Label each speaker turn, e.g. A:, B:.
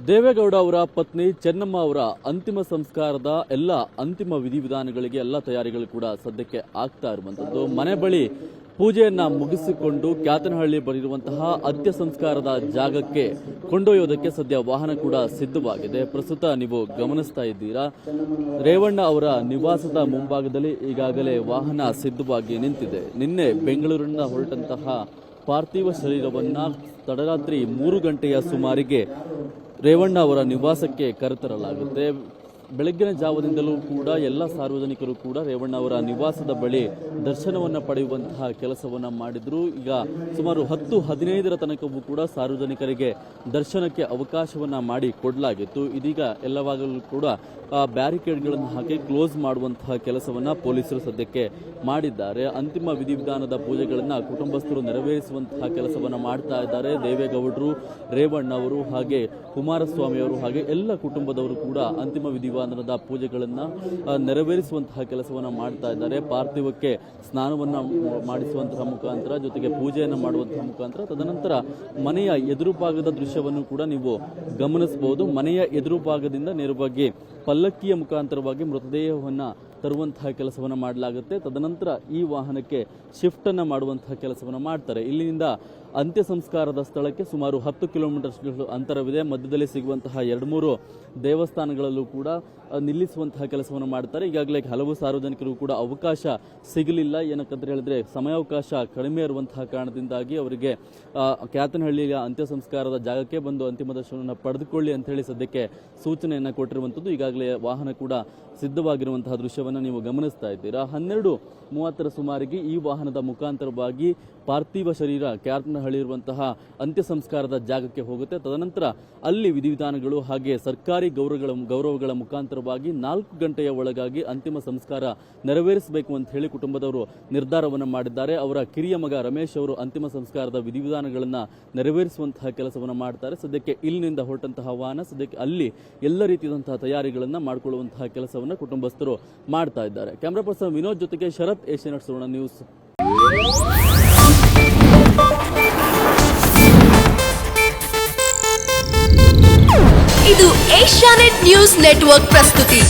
A: ದೇವೇಗೌಡ ಅವರ ಪತ್ನಿ ಚೆನ್ನಮ್ಮ ಅವರ ಅಂತಿಮ ಸಂಸ್ಕಾರದ ಎಲ್ಲ ಅಂತಿಮ ವಿಧಿವಿಧಾನಗಳಿಗೆ ಎಲ್ಲ ತಯಾರಿಗಳು ಕೂಡ ಸದ್ಯಕ್ಕೆ ಆಗ್ತಾ ಇರುವಂತದ್ದು. ಮನೆ ಬಳಿ ಪೂಜೆಯನ್ನ ಮುಗಿಸಿಕೊಂಡು ಕ್ಯಾತನಹಳ್ಳಿ ಬಳಿರುವಂತಹ ಅಂತ್ಯ ಸಂಸ್ಕಾರದ ಜಾಗಕ್ಕೆ ಕೊಂಡೊಯ್ಯೋದಕ್ಕೆ ಸದ್ಯ ವಾಹನ ಕೂಡ ಸಿದ್ಧವಾಗಿದೆ. ಪ್ರಸ್ತುತ ನೀವು ಗಮನಿಸ್ತಾ ಇದ್ದೀರಾ, ರೇವಣ್ಣ ಅವರ ನಿವಾಸದ ಮುಂಭಾಗದಲ್ಲಿ ಈಗಾಗಲೇ ವಾಹನ ಸಿದ್ಧವಾಗಿ ನಿಂತಿದೆ. ನಿನ್ನೆ ಬೆಂಗಳೂರಿನಿಂದ ಹೊರಟಂತಹ ಪಾರ್ಥಿವ ಶರೀರವನ್ನ ತಡರಾತ್ರಿ 3 ಗಂಟೆಯ ಸುಮಾರಿಗೆ ರೇವಣ್ಣ ಅವರ ನಿವಾಸಕ್ಕೆ ಕರೆತರಲಾಗುತ್ತೆ. ಬೆಳಗ್ಗಿನ ಜಾವದಿಂದಲೂ ಕೂಡ ಎಲ್ಲ ಸಾರ್ವಜನಿಕರು ಕೂಡ ರೇವಣ್ಣ ಅವರ ನಿವಾಸದ ಬಳಿ ದರ್ಶನವನ್ನು ಪಡೆಯುವಂತಹ ಕೆಲಸವನ್ನ ಮಾಡಿದ್ರು. ಈಗ ಸುಮಾರು 10-15ರ ತನಕವೂ ಕೂಡ ಸಾರ್ವಜನಿಕರಿಗೆ ದರ್ಶನಕ್ಕೆ ಅವಕಾಶವನ್ನ ಮಾಡಿ ಕೊಡಲಾಗಿತ್ತು. ಇದೀಗ ಎಲ್ಲವಾಗಲೂ ಕೂಡ ಬ್ಯಾರಿಕೇಡ್ಗಳನ್ನು ಹಾಕಿ ಕ್ಲೋಸ್ ಮಾಡುವಂತಹ ಕೆಲಸವನ್ನ ಪೊಲೀಸರು ಸದ್ಯಕ್ಕೆ ಮಾಡಿದ್ದಾರೆ. ಅಂತಿಮ ವಿಧಿವಿಧಾನದ ಪೂಜೆಗಳನ್ನ ಕುಟುಂಬಸ್ಥರು ನೆರವೇರಿಸುವಂತಹ ಕೆಲಸವನ್ನ ಮಾಡ್ತಾ ಇದ್ದಾರೆ. ದೇವೇಗೌಡರು, ರೇವಣ್ಣ ಅವರು, ಹಾಗೆ ಕುಮಾರಸ್ವಾಮಿ ಅವರು, ಹಾಗೆ ಎಲ್ಲ ಕುಟುಂಬದವರು ಕೂಡ ಅಂತಿಮ ವಿಧಿವಿಧಾನದ ಪೂಜೆಗಳನ್ನ ನೆರವೇರಿಸುವಂತಹ ಕೆಲಸವನ್ನ ಮಾಡ್ತಾ ಇದ್ದಾರೆ. ಪಾರ್ಥಿವಕ್ಕೆ ಸ್ನಾನವನ್ನ ಮಾಡಿಸುವಂತಹ ಮುಖಾಂತರ, ಜೊತೆಗೆ ಪೂಜೆಯನ್ನ ಮಾಡುವಂತಹ ಮುಖಾಂತರ, ತದನಂತರ ಮನೆಯ ಎದುರು ಭಾಗದ ದೃಶ್ಯವನ್ನು ಕೂಡ ನೀವು ಗಮನಿಸಬಹುದು. ಮನೆಯ ಎದುರು ಭಾಗದಿಂದ ನೇರವಾಗಿ ಪಲ್ಲಕ್ಕಿಯ ಮುಖಾಂತರವಾಗಿ ಮೃತದೇಹವನ್ನ ತರುವಂತಹ ಕೆಲಸವನ್ನ ಮಾಡಲಾಗುತ್ತೆ. ತದನಂತರ ಈ ವಾಹನಕ್ಕೆ ಶಿಫ್ಟ್ ಅನ್ನ ಮಾಡುವಂತಹ ಕೆಲಸವನ್ನ ಮಾಡ್ತಾರೆ. ಇಲ್ಲಿಂದ ಅಂತ್ಯ ಸಂಸ್ಕಾರದ ಸ್ಥಳಕ್ಕೆ ಸುಮಾರು 10 ಕಿಲೋಮೀಟರ್ ಅಂತರವಿದೆ. ಮಧ್ಯದಲ್ಲಿ ಸಿಗುವಂತಹ 2-3 ದೇವಸ್ಥಾನಗಳಲ್ಲೂ ಕೂಡ ನಿಲ್ಲಿಸುವಂತಹ ಕೆಲಸವನ್ನು ಮಾಡ್ತಾರೆ. ಈಗಾಗಲೇ ಹಲವು ಸಾರ್ವಜನಿಕರು ಕೂಡ ಅವಕಾಶ ಸಿಗಲಿಲ್ಲ. ಏನಕ್ಕಂತ ಹೇಳಿದ್ರೆ ಸಮಯಾವಕಾಶ ಕಡಿಮೆ ಇರುವಂತಹ ಕಾರಣದಿಂದಾಗಿ ಅವರಿಗೆ ಕ್ಯಾತನಹಳ್ಳಿಯ ಅಂತ್ಯ ಸಂಸ್ಕಾರದ ಜಾಗಕ್ಕೆ ಬಂದು ಅಂತಿಮ ದರ್ಶನವನ್ನು ಪಡೆದುಕೊಳ್ಳಿ ಅಂತ ಹೇಳಿ ಸದ್ಯಕ್ಕೆ ಸೂಚನೆಯನ್ನ ಕೊಟ್ಟಿರುವಂತದ್ದು. ಈಗಾಗಲೇ ವಾಹನ ಕೂಡ ಸಿದ್ಧವಾಗಿರುವಂತಹ ದೃಶ್ಯವನ್ನು ನೀವು ಗಮನಿಸ್ತಾ ಇದ್ದೀರಾ. 12:30 ಸುಮಾರಿಗೆ ಈ ವಾಹನದ ಮುಖಾಂತರವಾಗಿ ಪಾರ್ಥಿವ ಶರೀರ ಕ್ಯಾತನಹಳ್ಳಿ ಇರುವಂತಹ ಅಂತ್ಯ ಸಂಸ್ಕಾರದ ಜಾಗಕ್ಕೆ ಹೋಗುತ್ತೆ. ತದನಂತರ ಅಲ್ಲಿ ವಿಧಿವಿಧಾನಗಳು ಹಾಗೆ ಸರ್ಕಾರಿ ಗೌರವಗಳ ಮುಖಾಂತರವಾಗಿ 4 ಗಂಟೆಯ ಒಳಗಾಗಿ ಅಂತಿಮ ಸಂಸ್ಕಾರ ನೆರವೇರಿಸಬೇಕು ಅಂತ ಹೇಳಿ ಕುಟುಂಬದವರು ನಿರ್ಧಾರವನ್ನು ಮಾಡಿದ್ದಾರೆ. ಅವರ ಕಿರಿಯ ಮಗ ರಮೇಶ್ ಅವರು ಅಂತಿಮ ಸಂಸ್ಕಾರದ ವಿಧಿವಿಧಾನಗಳನ್ನ ನೆರವೇರಿಸುವಂತಹ ಕೆಲಸವನ್ನು ಮಾಡ್ತಾರೆ. ಸದ್ಯಕ್ಕೆ ಇಲ್ಲಿನಿಂದ ಹೊರಟಂತಹ ವಾಹನ ಸದ್ಯಕ್ಕೆ ಅಲ್ಲಿ ಎಲ್ಲ ರೀತಿಯಾದಂತಹ ತಯಾರಿಗಳನ್ನ ಮಾಡಿಕೊಳ್ಳುವಂತಹ ಕೆಲಸವನ್ನು ಕುಟುಂಬಸ್ಥರು ಮಾಡ್ತಾ ಇದ್ದಾರೆ. ಕ್ಯಾಮರಾ ಪರ್ಸನ್ ವಿನೋದ್ ಜೊತೆಗೆ ಶರತ್, ಏಷ್ಯಾನೆಟ್ ಸುವರ್ಣ ನ್ಯೂಸ್.
B: ಇದು ಏಷ್ಯಾನೆಟ್ ನ್ಯೂಸ್ ನೆಟ್ವರ್ಕ್ ಪ್ರಸ್ತುತಿ.